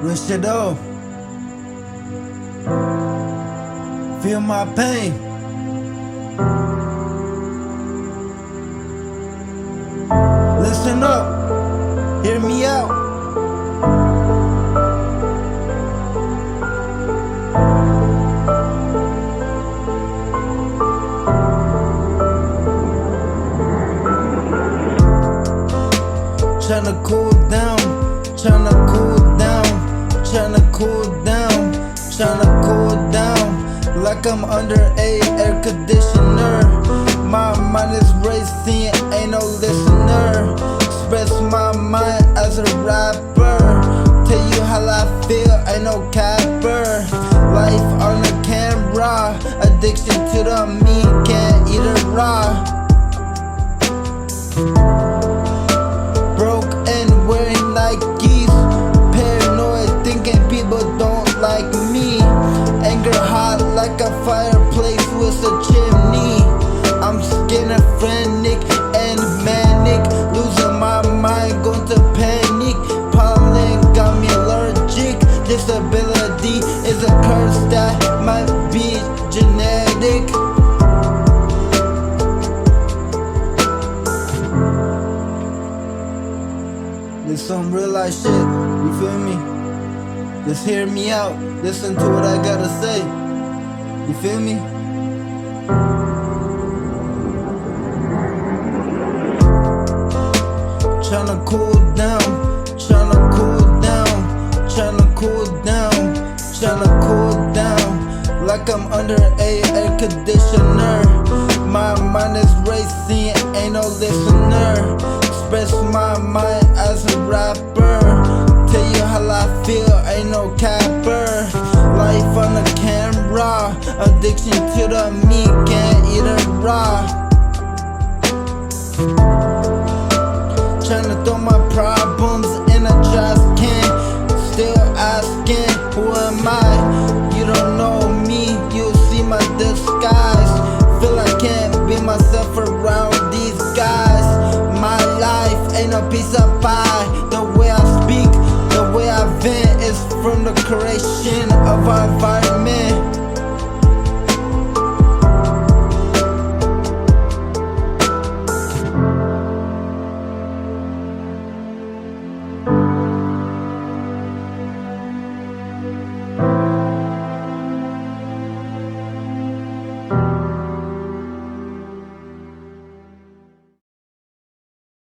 Real shit though. Feel my pain. Listen up, hear me out. Tryna cool down, tryna cool down, tryna cool down, tryna cool down. Like I'm under a air conditioner. My mind is racing, ain't no listener. Express my mind as a rapper. Tell you how I feel, ain't no capper. Life on the camera, addiction to the meat, can't eat it raw. Broke and wearing Nikes, paranoid thinking people don't like me. Anger hot like a fireplace with a chimney. I'm schizophrenic and manic, losing my mind, going to panic. Pollen got me allergic. Disability is a curse that might be genetic. This some real life shit, you feel me? Just hear me out, listen to what I gotta say. You feel me? Tryna cool down, tryna cool down, tryna cool down, tryna cool down. Like I'm under a air conditioner. My mind is racing, ain't no listener. Express my mind as a rapper. Tell you how I feel, ain't no capper. Life on the camera, addiction to the meat, can't eat it raw. Tryna throw my problems in a trash can. Still asking, who am I? You don't know me, you see my disguise. Feel I can't be myself around these guys. My life ain't a piece of pie. The way I speak, the way I vent is from the creation of our environment.